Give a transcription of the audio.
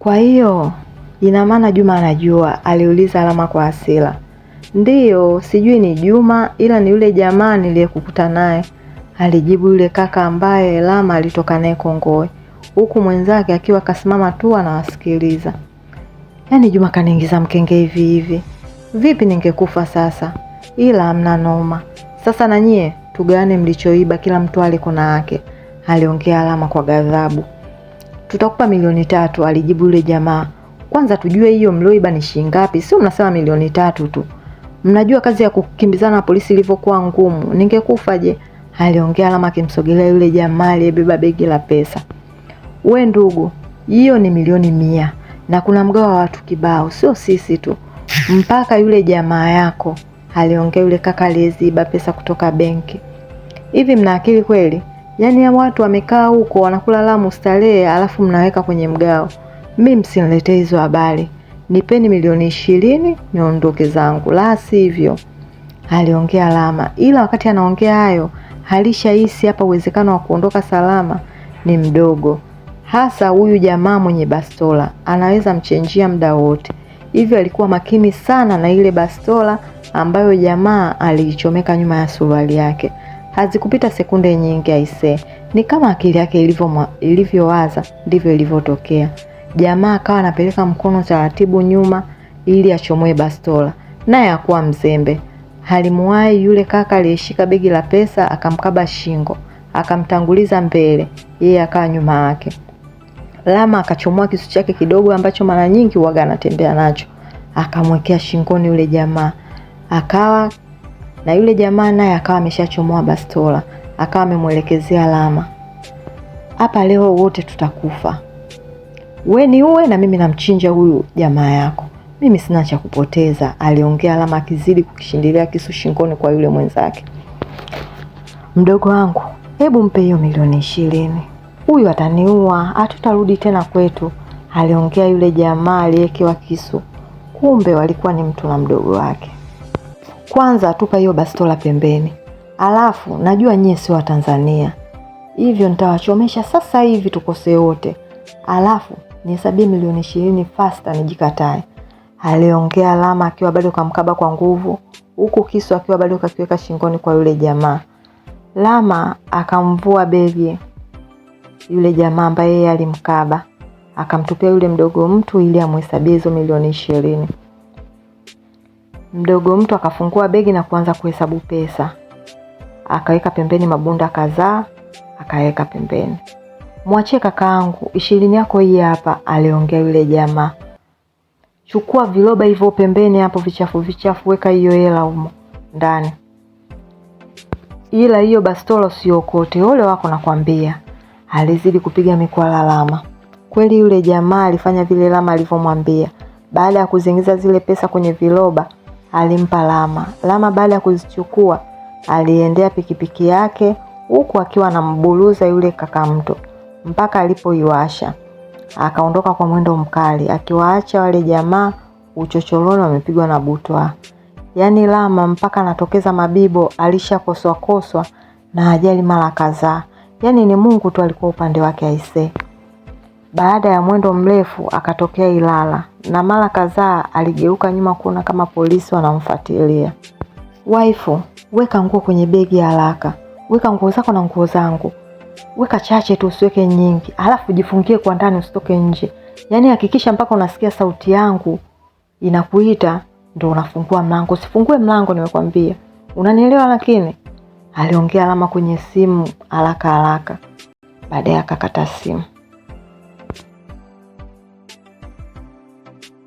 Kwa hiyo ina maana Juma anajua? Aliuliza Lama kwa hasira. Ndiyo, sijui ni Juma ila ni yule jamaa niliyekukuta naye, alijibu yule kaka ambaye Lama alitoka naye Kongowe, huku mwenzake akiwa kasimama tu anawasikiliza. Yaani Juma kaniingiza mkenge hivi hivi. Vipi ningekufa sasa? Ila hamna noma. Sasa na nyie tugawane mlichoiba, kila mtu ale kona yake, aliongea Lama kwa ghadhabu. Tutakupa 3,000,000, alijibu yule jamaa. Kwanza tujue hiyo mlioiba ni shilingi ngapi, sio mnasema 3,000,000 tu. Mnajua kazi ya kukimbizana na polisi ilivyokuwa ngumu, ningekufa je? Aliongea Lama akimsogelea yule jamaa aliyebeba begi la pesa. We ndugu, hiyo ni 1,100,000 na kuna mgao wa watu kibao, sio sisi tu, mpaka yule jamaa yako, aliongea yule kaka aliyeziba pesa kutoka benki. Hivi mna akili kweli? Yaani ya watu wamekaa huko wanakula lamu starehe alafu mnaweka kwenye mgao. Mimi msiniletee hizo habari. Nipeni 20,000,000 niondoke zangu, la sivyo, aliongea Lama. Ila wakati anaongea hayo, alishahisi hapa uwezekano wa kuondoka salama ni mdogo. Hasa huyu jamaa mwenye bastola anaweza mchenjia muda wote. Hivyo alikuwa makini sana na ile bastola ambayo jamaa aliichomeka nyuma ya suruali yake. Hazikupita sekunde nyingi aisee. Ni kama akili yake ilivyowaza ndivyo ilivyotokea. Jamaa akawa anapeleka mkono taratibu nyuma ili achomoe bastola. Naye hakuwa mzembe. Halimuwahi yule kaka aliyeshika begi la pesa, akamkaba shingo, akamtanguliza mbele, yeye akawa nyuma yake. Lama akachomoa kisu chake kidogo ambacho mara nyingi huaga anatembea nacho, akamwekea shingoni yule jamaa. Akawa na yule jamaa naye akawa ameshachomoa bastola, akawa amemuelekezea Lama. Hapa leo wote tutakufa. We ni uwe na mimi namchinja huyu jamaa yako. Mimi sina cha kupoteza, aliongea Lama akizidi kukishindilia kisu shingoni kwa yule mwenzake. Mdogo wangu, hebu mpe hiyo 20,000,000. Huyu ataniua, hatutarudi tena kwetu, aliongea yule jamaa aliyekewa kisu. Kumbe walikuwa ni mtu na mdogo wake. Kwanza tupa hiyo bastola pembeni. Alafu najua nyie sio wa Tanzania, hivyo nitawachomesha sasa hivi tukose wote. Alafu nihesabie 20,000,000 faster nijikatae, aliongea Lama akiwa bado kamkaba kwa nguvu, huku kisu akiwa bado kakiweka shingoni kwa yule jamaa. Lama akamvua begi yule jamaa ambaye yeye alimkaba, akamtupia yule mdogo mtu ili amhesabie hizo 20,000,000. Mdogo mtu akafungua begi na kuanza kuhesabu pesa. Akaweka pembeni mabunda kadhaa, akaweka pembeni. Mwachie kakaangu, 20 yako hii hapa, aliongea yule jamaa. Chukua viloba hivyo pembeni hapo vichafu vichafu, weka hiyo hela humo ndani. Ila hiyo bastola usiokote, ole wako nakwambia. Alizidi kupiga mikwala Lama. Kweli yule jamaa alifanya vile Lama alivyomwambia. Baada ya kuzingiza zile pesa kwenye viloba, alimpa Lama. Lama baada ya kuzichukua, aliendea pikipiki yake huku akiwa anambuluza yule kaka mto mpaka alipoiwasha. Akaondoka kwa mwendo mkali, akiwaacha wale jamaa uchochoroni wamepigwa na butwa. Yaani Lama mpaka anatokeza mabibo alishakoswa na ajali mara kadhaa. Yaani ni Mungu tu alikuwa upande wake aisee. Baada ya mwendo mrefu akatokea Ilala na mara kadhaa aligeuka nyuma kuona kama polisi wanamfuatilia. Waifu, weka nguo kwenye begi haraka. Weka nguo zako na nguo zangu. Weka chache tu, usiweke nyingi. Alafu jifungie kwa ndani, usitoke nje. Yaani hakikisha mpaka unasikia sauti yangu inakuita ndio unafungua mlango. Usifungue mlango nimekwambia. Unanielewa lakini? Aliongea Lama kwenye simu haraka. Baadaye akakata simu.